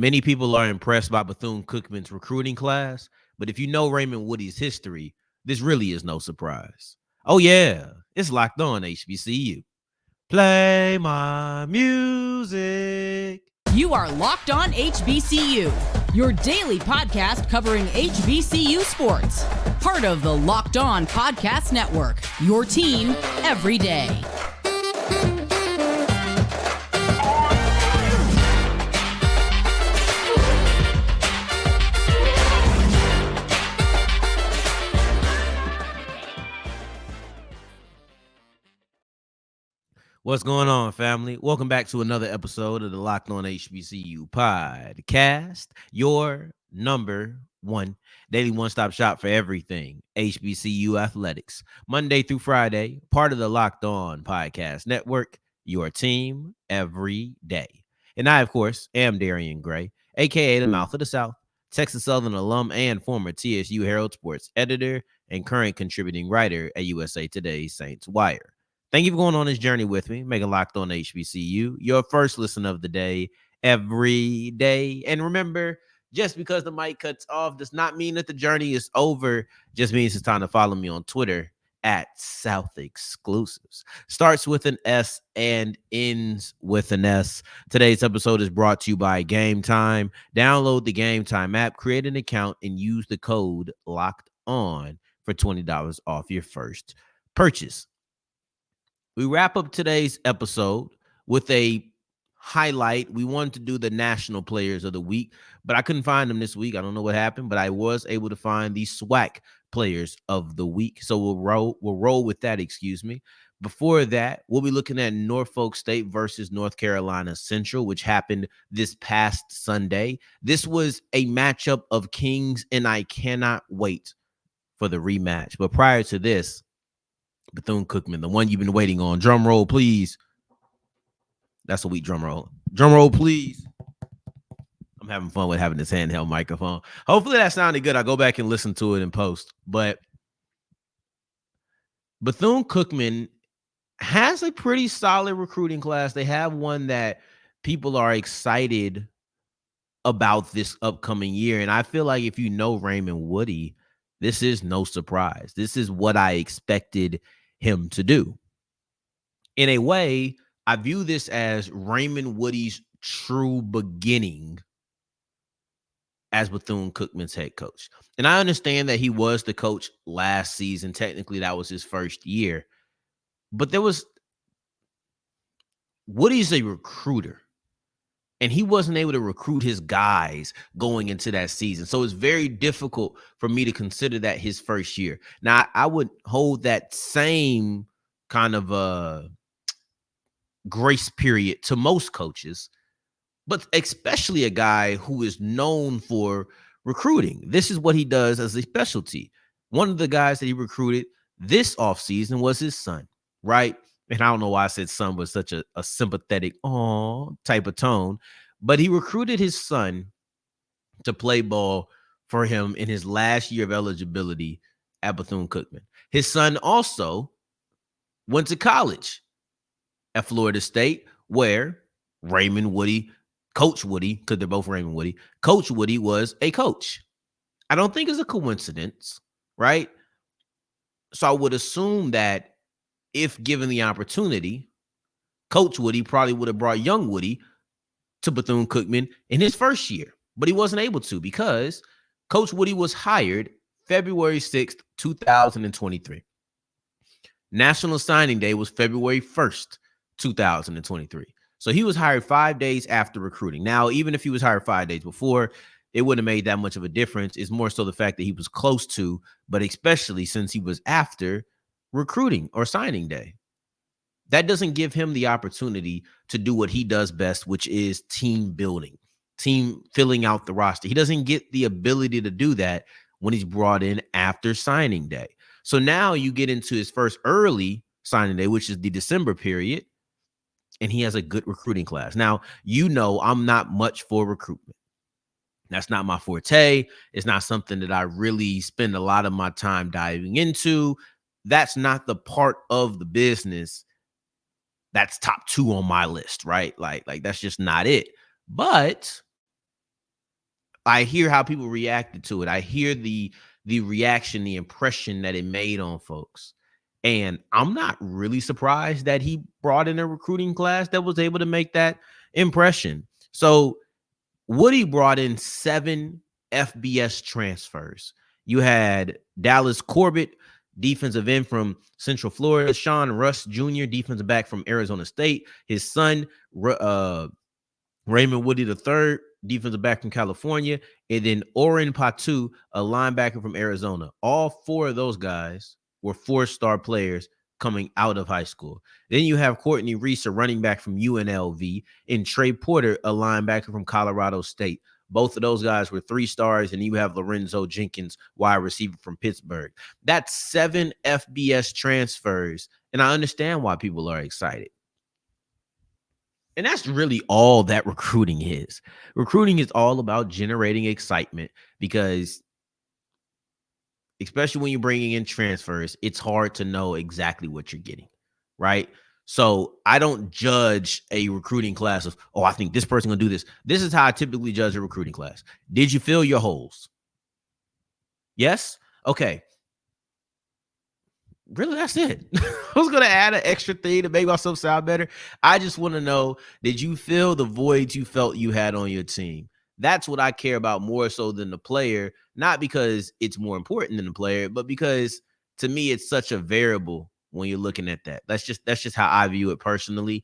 Many people are impressed by Bethune Cookman's recruiting class, but if you know Raymond Woodie's history, this really is no surprise. Oh, yeah, it's Locked On HBCU. Play my music. You are Locked On HBCU, your daily podcast covering HBCU sports. Part of the Locked On Podcast Network, your team every day. What's going on, family? Welcome back to another episode of the Locked On HBCU podcast, your number one daily one-stop shop for everything HBCU athletics. Monday through Friday, part of the Locked On Podcast Network, your team every day. And I, of course, am Darian Gray, a.k.a. the Mouth of the South, Texas Southern alum and former TSU Herald Sports editor and current contributing writer at USA Today's Saints Wire. Thank you for going on this journey with me, making Locked On HBCU your first listen of the day every day. And remember, just because the mic cuts off does not mean that the journey is over. Just means it's time to follow me on Twitter at South Exclusives. Starts with an S and ends with an S. Today's episode is brought to you by Gametime. Download the Gametime app, create an account, and use the code Locked On for $20 off your first purchase. We wrap up today's episode with a highlight. We wanted to do the national players of the week, but I couldn't find them this week. I don't know what happened, but I was able to find the SWAC players of the week. So we'll roll with that, Before that, we'll be looking at Norfolk State versus North Carolina Central, which happened this past Sunday. This was a matchup of kings, and I cannot wait for the rematch. But prior to this, Bethune Cookman, the one you've been waiting on. Drum roll, please. That's a weak drum roll. Drum roll, please. I'm having fun with having this handheld microphone. Hopefully that sounded good. I'll go back and listen to it in post. But Bethune Cookman has a pretty solid recruiting class. They have one that people are excited about this upcoming year. And I feel like if you know Raymond Woodie, this is no surprise. This is what I expected him to do. In a way, I view this as Raymond Woodie's true beginning as Bethune Cookman's head coach. And I understand that he was the coach last season. Technically, that was his first year. But Woodie's a recruiter. And he wasn't able to recruit his guys going into that season. So it's very difficult for me to consider that his first year. Now, I would hold that same kind of grace period to most coaches, but especially a guy who is known for recruiting. This is what he does as a specialty. One of the guys that he recruited this offseason was his son, right? And I don't know why I said son with such a sympathetic type of tone, but he recruited his son to play ball for him in his last year of eligibility at Bethune Cookman. His son also went to college at Florida State, where Raymond Woodie, Coach Woodie, because they're both Raymond Woodie, Coach Woodie was a coach. I don't think it's a coincidence, right? So I would assume that if given the opportunity, Coach Woodie probably would have brought young Woodie to Bethune Cookman in his first year, but he wasn't able to because Coach Woodie was hired February 6th, 2023. National Signing Day was February 1st, 2023. So he was hired 5 days after recruiting. Now, even if he was hired 5 days before, it wouldn't have made that much of a difference. It's more so the fact that he was close to, but especially since he was after recruiting or signing day. That doesn't give him the opportunity to do what he does best, which is team building, team filling out the roster. He doesn't get the ability to do that when he's brought in after signing day. So now you get into his first early signing day, which is the December period, and he has a good recruiting class. Now, I'm not much for recruitment. That's not my forte. It's not something that I really spend a lot of my time diving into. That's not the part of the business that's top 2 on my list, right? Like that's just not it. But I hear how people reacted to it. I hear the reaction, the impression that it made on folks. And I'm not really surprised that he brought in a recruiting class that was able to make that impression. So Woody brought in 7 FBS transfers. You had Dallas Corbett, defensive end from Central Florida, Sean Russ Jr., defensive back from Arizona State, his son, Raymond Woodie III, defensive back from California, and then Oren Patu, a linebacker from Arizona. All 4 of those guys were 4-star players coming out of high school. Then you have Courtney Reese, a running back from UNLV, and Trey Porter, a linebacker from Colorado State. Both of those guys were 3 stars, and you have Lorenzo Jenkins, wide receiver from Pittsburgh. That's 7 FBS transfers, and I understand why people are excited. And that's really all that recruiting is. Recruiting is all about generating excitement because, especially when you're bringing in transfers, it's hard to know exactly what you're getting, right? So I don't judge a recruiting class of, oh, I think this person going to do this. This is how I typically judge a recruiting class. Did you fill your holes? Yes? Okay. Really, that's it. I was going to add an extra thing to make myself sound better. I just want to know, did you fill the voids you felt you had on your team? That's what I care about more so than the player, not because it's more important than the player, but because to me, it's such a variable when you're looking at that. That's just how I view it personally.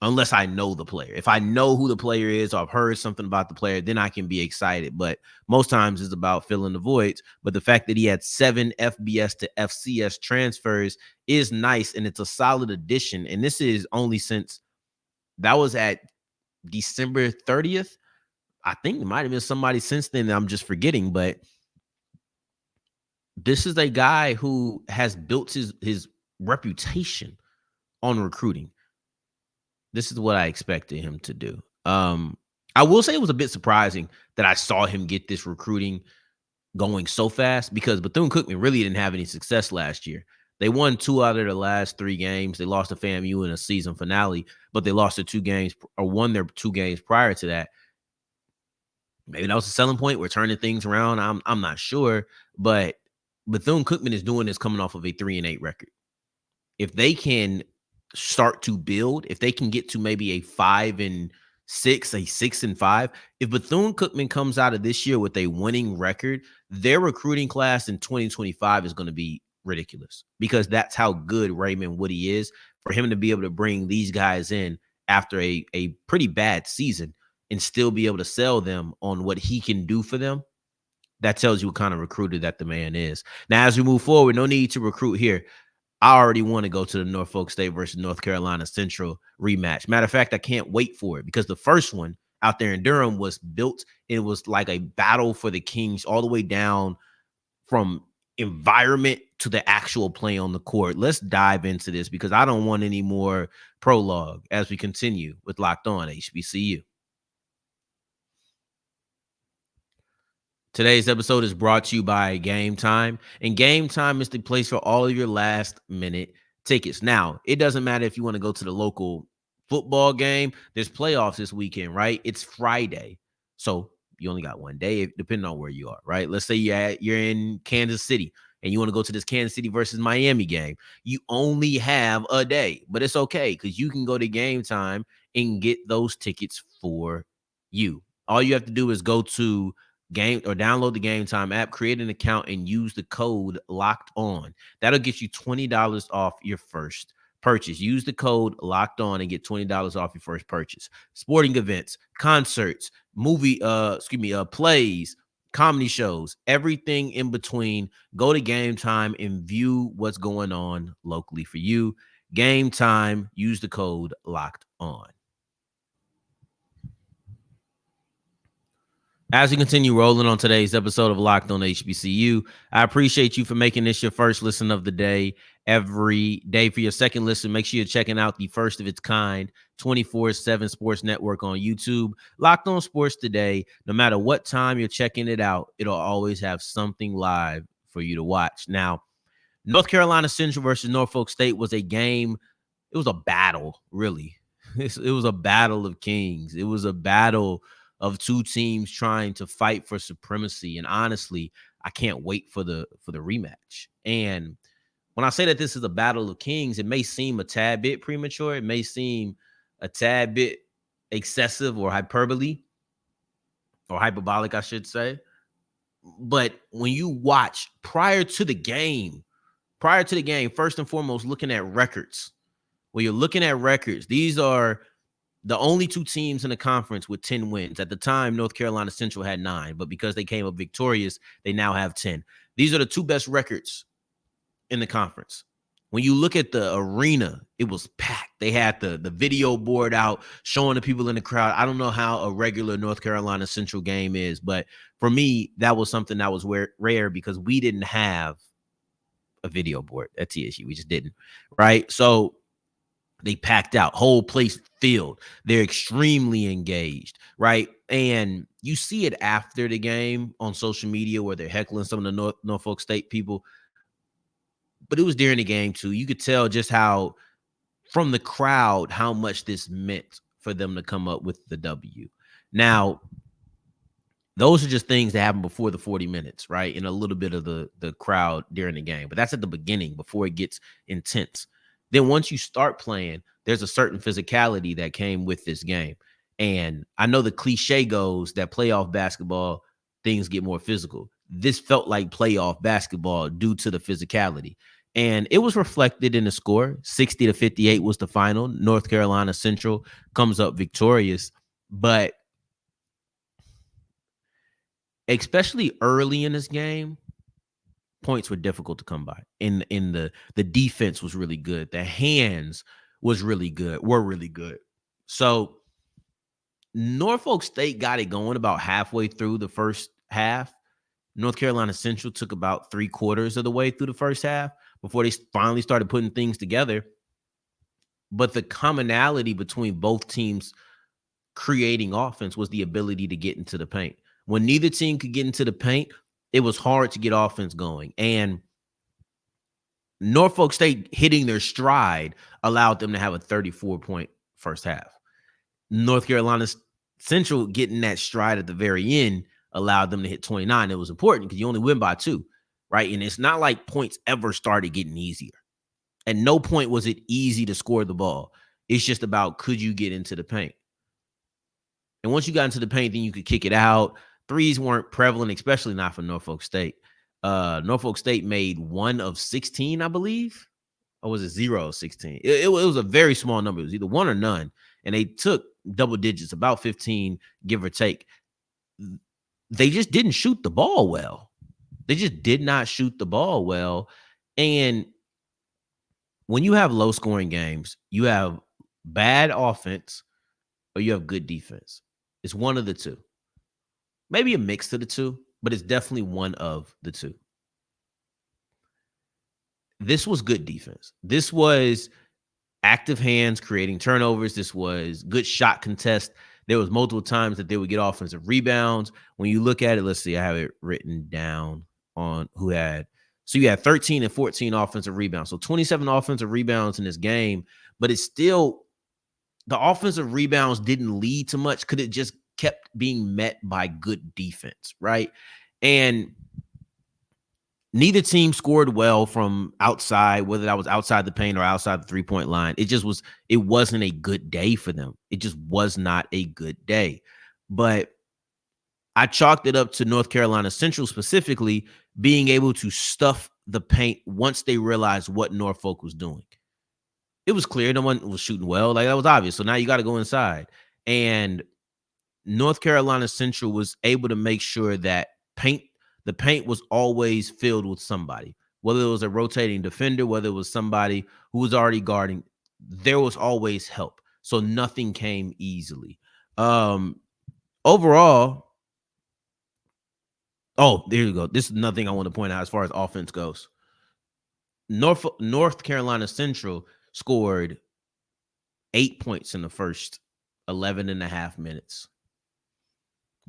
Unless I know the player. If I know who the player is or I've heard something about the player, then I can be excited. But most times it's about filling the voids. But the fact that he had 7 FBS to FCS transfers is nice, and it's a solid addition. And this is only since that was at December 30th. I think there might have been somebody since then that I'm just forgetting. But this is a guy who has built his reputation on recruiting. This is what I expected him to do. I will say it was a bit surprising that I saw him get this recruiting going so fast because Bethune Cookman really didn't have any success last year. They won 2 out of the last 3 games. They lost to FAMU in a season finale, but they lost their 2 games or won their 2 games prior to that. Maybe that was a selling point. We're turning things around. I'm not sure, but Bethune Cookman is doing this coming off of a 3-8 record. If they can start to build, if they can get to maybe a 5-6, a 6-5, if Bethune Cookman comes out of this year with a winning record, their recruiting class in 2025 is going to be ridiculous because that's how good Raymond Woodie is. For him to be able to bring these guys in after a pretty bad season and still be able to sell them on what he can do for them, that tells you what kind of recruiter that the man is. Now, as we move forward, no need to recruit here. I already want to go to the Norfolk State versus North Carolina Central rematch. Matter of fact, I can't wait for it because the first one out there in Durham was built. It was like a battle for the Kings all the way down from environment to the actual play on the court. Let's dive into this because I don't want any more prologue as we continue with Locked On HBCU. Today's episode is brought to you by Gametime, and Gametime is the place for all of your last-minute tickets. Now, it doesn't matter if you want to go to the local football game. There's playoffs this weekend, right? It's Friday, so you only got one day, depending on where you are, right? Let's say you're in Kansas City, and you want to go to this Kansas City versus Miami game. You only have a day, but it's okay because you can go to Gametime and get those tickets for you. All you have to do is go to download the Gametime app, create an account, and use the code Locked On. That'll get you $20 off your first purchase. Use the code Locked On and get $20 off your first purchase. Sporting events, concerts, plays, comedy shows, everything in between. Go to Gametime and view what's going on locally for you. Gametime, use the code Locked On. As we continue rolling on today's episode of Locked On HBCU, I appreciate you for making this your first listen of the day. Every day for your second listen, make sure you're checking out the first of its kind 24/7 Sports Network on YouTube. Locked On Sports Today. No matter what time you're checking it out, it'll always have something live for you to watch. Now, North Carolina Central versus Norfolk State was a game. It was a battle, really. It was a battle of kings. It was a battle of two teams trying to fight for supremacy. And honestly, I can't wait for the rematch. And when I say that this is a battle of kings, it may seem a tad bit premature. It may seem a tad bit excessive or hyperbole or hyperbolic, I should say. But when you watch prior to the game, first and foremost, looking at records, when you're looking at records, these are the only two teams in the conference with 10 wins. At the time, North Carolina Central had 9, but because they came up victorious, they now have 10. These are the two best records in the conference. When you look at the arena, it was packed. They had the video board out showing the people in the crowd. I don't know how a regular North Carolina Central game is, but for me, that was something that was rare because we didn't have a video board at TSU. We just didn't, right? So they packed out, whole place filled. They're extremely engaged, right? And you see it after the game on social media where they're heckling some of the Norfolk State people. But it was during the game too. You could tell just how, from the crowd, how much this meant for them to come up with the W. Now, those are just things that happen before the 40 minutes, right? And a little bit of the crowd during the game. But that's at the beginning before it gets intense. Then once you start playing, there's a certain physicality that came with this game. And I know the cliche goes that playoff basketball, things get more physical. This felt like playoff basketball due to the physicality. And it was reflected in the score. 60-58 was the final. North Carolina Central comes up victorious. But especially early in this game, points were difficult to come by. In the defense was really good. The hands were really good. So Norfolk State got it going about halfway through the first half. North Carolina Central took about 3/4 of the way through the first half before they finally started putting things together. But the commonality between both teams creating offense was the ability to get into the paint. When neither team could get into the paint, it was hard to get offense going. And Norfolk State hitting their stride allowed them to have a 34-point first half. North Carolina Central getting that stride at the very end allowed them to hit 29. It was important because you only win by 2, right? And it's not like points ever started getting easier. At no point was it easy to score the ball. It's just about, could you get into the paint? And once you got into the paint, then you could kick it out. Threes weren't prevalent, especially not for Norfolk State. Norfolk State made 1 of 16, I believe. Or was it 0 of 16? It was a very small number. It was either 1 or none. And they took double digits, about 15, give or take. They just didn't shoot the ball well. They just did not shoot the ball well. And when you have low-scoring games, you have bad offense or you have good defense. It's one of the two. Maybe a mix of the two, but it's definitely one of the two. This was good defense. This was active hands creating turnovers. This was good shot contest. There was multiple times that they would get offensive rebounds. When you look at it, let's see, I have it written down on who had. So you had 13 and 14 offensive rebounds. So 27 offensive rebounds in this game, but it's still, the offensive rebounds didn't lead to much because it just kept being met by good defense, right? And neither team scored well from outside, whether that was outside the paint or outside the three-point line. It wasn't a good day for them. It just was not a good day. But I chalked it up to North Carolina Central specifically being able to stuff the paint once they realized what Norfolk was doing. It was clear no one was shooting well. Like, that was obvious. So now you got to go inside. And North Carolina Central was able to make sure that the paint was always filled with somebody, whether it was a rotating defender, whether it was somebody who was already guarding, there was always help. So nothing came easily. Overall, there you go. This is another thing I want to point out as far as offense goes. North Carolina Central scored 8 points in the first 11 and a half minutes.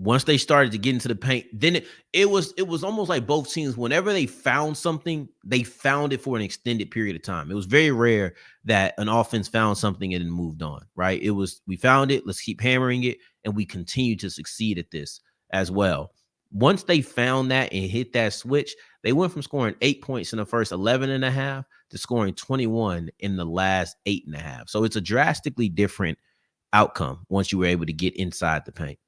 Once they started to get into the paint, then it was almost like both teams, whenever they found something, they found it for an extended period of time. It was very rare that an offense found something and then moved on, right? It was, we found it, let's keep hammering it, and we continue to succeed at this as well. Once they found that and hit that switch, they went from scoring 8 points in the first 11 and a half to scoring 21 in the last 8.5. So it's a drastically different outcome once you were able to get inside the paint.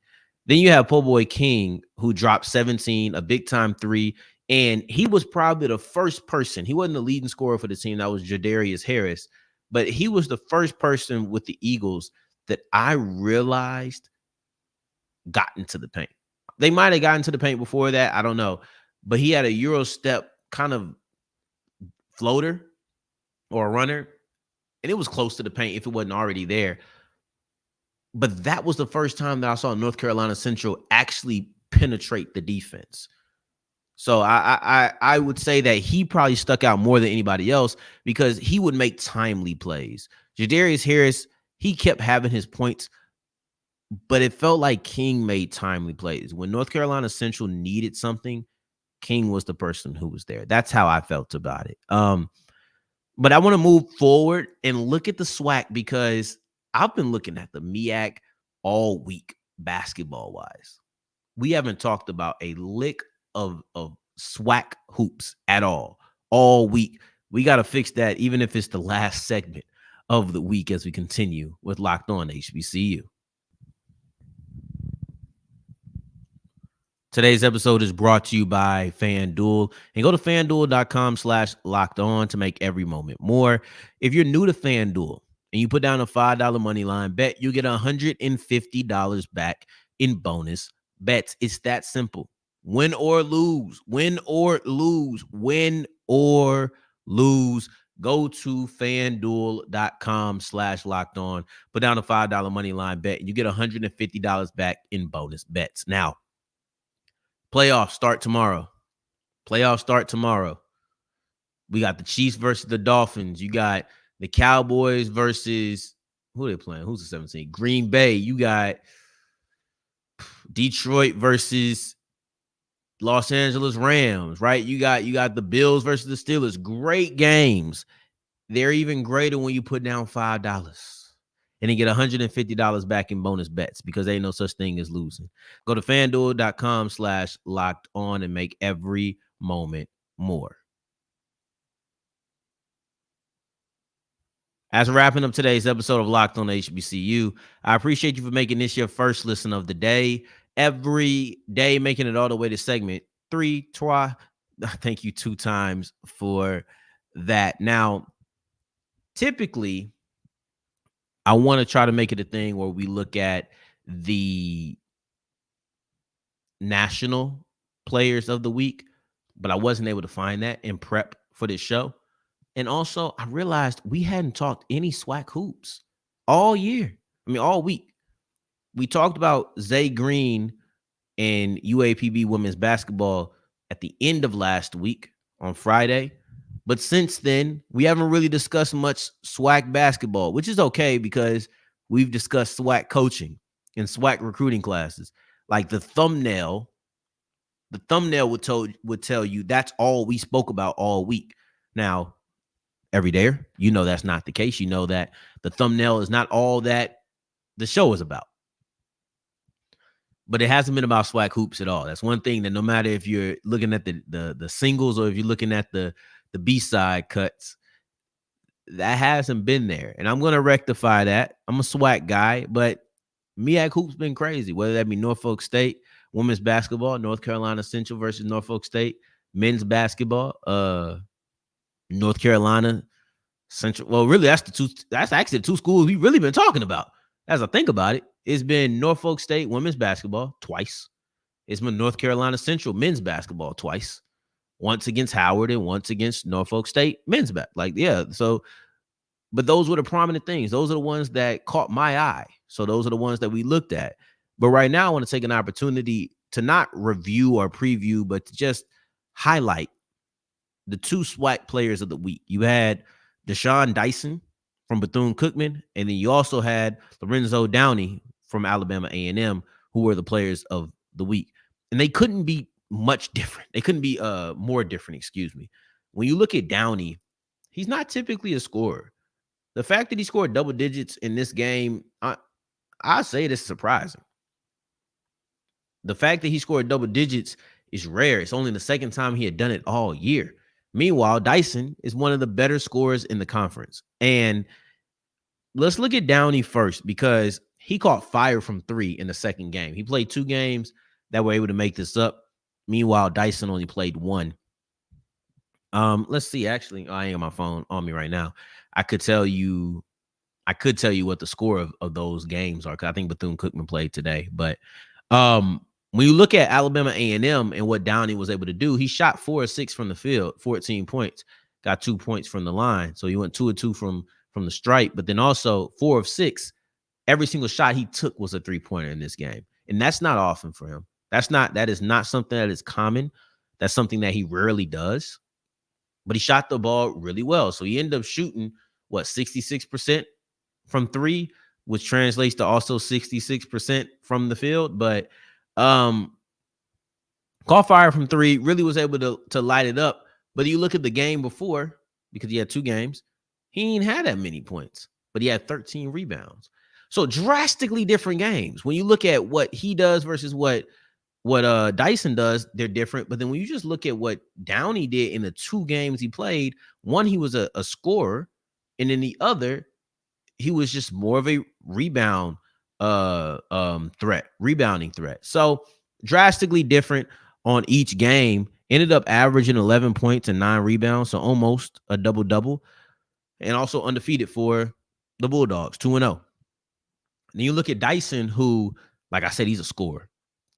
Then you have Po' Boy King, who dropped 17, a big-time 3, and he was probably the first person. He wasn't the leading scorer for the team. That was Jadarius Harris, but he was the first person with the Eagles that I realized got into the paint. They might have gotten to the paint before that. I don't know. But he had a Euro step kind of floater or a runner, and it was close to the paint if it wasn't already there. But that was the first time that I saw North Carolina Central actually penetrate the defense. So I would say that he probably stuck out more than anybody else because he would make timely plays. Jadarius Harris, he kept having his points, but it felt like King made timely plays. When North Carolina Central needed something, King was the person who was there. That's how I felt about it. But I want to move forward and look at the SWAC because I've been looking at the MEAC all week, basketball-wise. We haven't talked about a lick of SWAC hoops at all week. We got to fix that, even if it's the last segment of the week as we continue with Locked On HBCU. Today's episode is brought to you by FanDuel. And go to FanDuel.com/lockedon to make every moment more. If you're new to FanDuel and you put down a $5 money line bet, you get $150 back in bonus bets. It's that simple. Win or lose, win or lose, win or lose. Go to FanDuel.com/lockedon. Put down a $5 money line bet and you get $150 back in bonus bets. Now, playoffs start tomorrow. We got the Chiefs versus the Dolphins. You got the Cowboys versus, who are they playing? Who's the 17? Green Bay. You got Detroit versus Los Angeles Rams, right? You got the Bills versus the Steelers. Great games. They're even greater when you put down $5. And you get $150 back in bonus bets because there ain't no such thing as losing. Go to FanDuel.com/lockedon and make every moment more. As we're wrapping up today's episode of Locked On HBCU, I appreciate you for making this your first listen of the day. Every day, making it all the way to segment 3. Thank you 2 times for that. Now, typically, I want to try to make it a thing where we look at the national players of the week, but I wasn't able to find that in prep for this show. And also, I realized we hadn't talked any SWAC hoops all year. All week. We talked about Zay Green and UAPB women's basketball at the end of last week on Friday. But since then, we haven't really discussed much SWAC basketball, which is okay because we've discussed SWAC coaching and SWAC recruiting classes. Like the thumbnail would tell you that's all we spoke about all week. Now, every day, you know that's not the case. You know that the thumbnail is not all that the show is about. But it hasn't been about SWAC hoops at all. That's one thing that no matter if you're looking at the singles or if you're looking at the B-side cuts, that hasn't been there. And I'm going to rectify that. I'm a SWAC guy, but MEAC hoops been crazy, whether that be Norfolk State, women's basketball, North Carolina Central versus Norfolk State, men's basketball, North Carolina Central. Well, really, that's actually the 2 schools we've really been talking about. As I think about it, it's been Norfolk State women's basketball twice. It's been North Carolina Central men's basketball twice. Once against Howard and once against Norfolk State men's back. So, but those were the prominent things. Those are the ones that caught my eye. So those are the ones that we looked at. But right now, I want to take an opportunity to not review or preview, but to just highlight the 2 SWAC players of the week. You had Dhashon Dyson from Bethune Cookman, and then you also had Lorenzo Downey from Alabama A&M, who were the players of the week. And they couldn't be much different. They couldn't be more different, excuse me. When you look at Downey, he's not typically a scorer. The fact that he scored double digits in this game, I say this is surprising. The fact that he scored double digits is rare. It's only the second time he had done it all year. Meanwhile, Dyson is one of the better scorers in the conference. And let's look at Downey first, because he caught fire from 3 in the second game. He played 2 games that were able to make this up. Meanwhile, Dyson only played 1. Let's see. Actually, I ain't got my phone on me right now. I could tell you what the score of those games are, because I think Bethune Cookman played today. But when you look at Alabama A&M and what Downey was able to do, he shot 4 of 6 from the field, 14 points, got 2 points from the line. So he went 2 of 2 from the stripe, but then also 4 of 6. Every single shot he took was a 3-pointer in this game. And that's not often for him. That is not something that is common. That's something that he rarely does. But he shot the ball really well. So he ended up shooting, 66% from 3, which translates to also 66% from the field. But caught fire from 3, really was able to light it up. But you look at the game before, because he had 2 games, he ain't had that many points, but he had 13 rebounds. So drastically different games. When you look at what he does versus what Dyson does, they're different. But then when you just look at what Downey did in the 2 games he played, one, he was a scorer, and then the other, he was just more of a rebounding threat. So drastically different on each game. Ended up averaging 11 points and 9 rebounds, so almost a double-double, and also undefeated for the Bulldogs, 2-0. Then you look at Dyson, who, like I said, he's a scorer.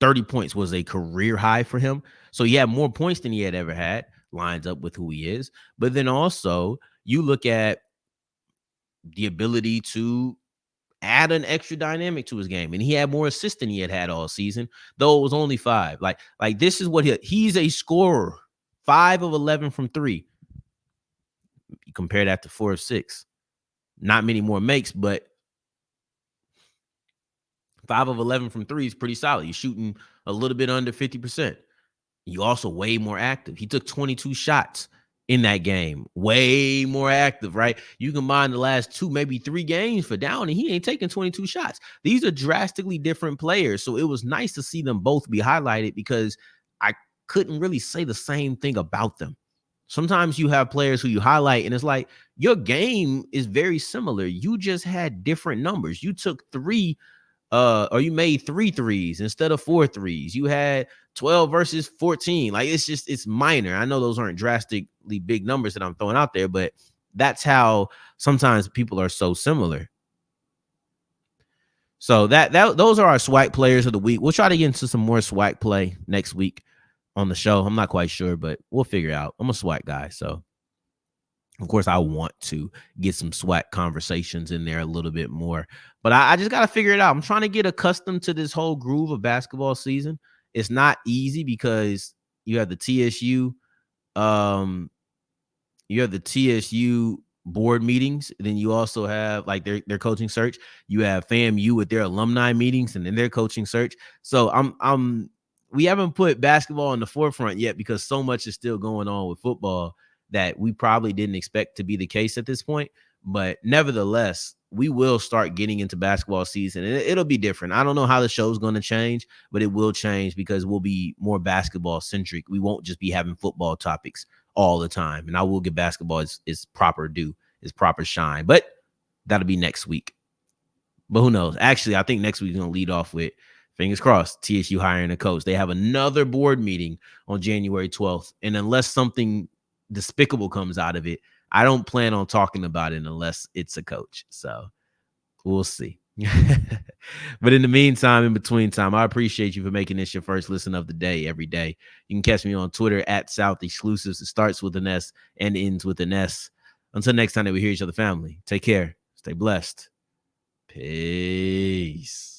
30 points was a career high for him. So he had more points than he had ever had, lines up with who he is. But then also you look at the ability to add an extra dynamic to his game. And he had more assists than he had all season, though it was only 5. Like this is what he's a scorer. 5 of 11 from 3. You compare that to 4 of 6. Not many more makes, but 5 of 11 from 3 is pretty solid. You're shooting a little bit under 50%. You also way more active. He took 22 shots in that game. Way more active, right? You combine the last 2, maybe 3 games for Downey, he ain't taking 22 shots. These are drastically different players. So it was nice to see them both be highlighted, because I couldn't really say the same thing about them. Sometimes you have players who you highlight and it's like, your game is very similar. You just had different numbers. You took 3 or you made 3 threes instead of 4 threes. You had 12 versus 14. Like, it's minor. I know those aren't drastically big numbers that I'm throwing out there, but that's how sometimes people are so similar. So those are our SWAC players of the week. We'll try to get into some more SWAC play next week on the show. I'm not quite sure, but we'll figure it out. I'm a SWAC guy, so of course I want to get some SWAC conversations in there a little bit more, but I just got to figure it out. I'm trying to get accustomed to this whole groove of basketball season. It's not easy because you have the TSU, board meetings. Then you also have like their coaching search. You have FAMU with their alumni meetings and then their coaching search. So we haven't put basketball in the forefront yet because so much is still going on with football that we probably didn't expect to be the case at this point. But nevertheless, we will start getting into basketball season, and it'll be different. I don't know how the show's going to change, but it will change because we'll be more basketball centric. We won't just be having football topics all the time, and I will give basketball its proper due, its proper shine. But that'll be next week. But who knows? Actually, I think next week's going to lead off with, fingers crossed, TSU hiring a coach. They have another board meeting on January 12th, and unless something despicable comes out of it, I don't plan on talking about it unless it's a coach. So we'll see. But in the meantime, in between time, I appreciate you for making this your first listen of the day every day. You can catch me on Twitter at South Exclusives. It starts with an S and ends with an S. Until next time that we hear each other, family, take care. Stay blessed. Peace.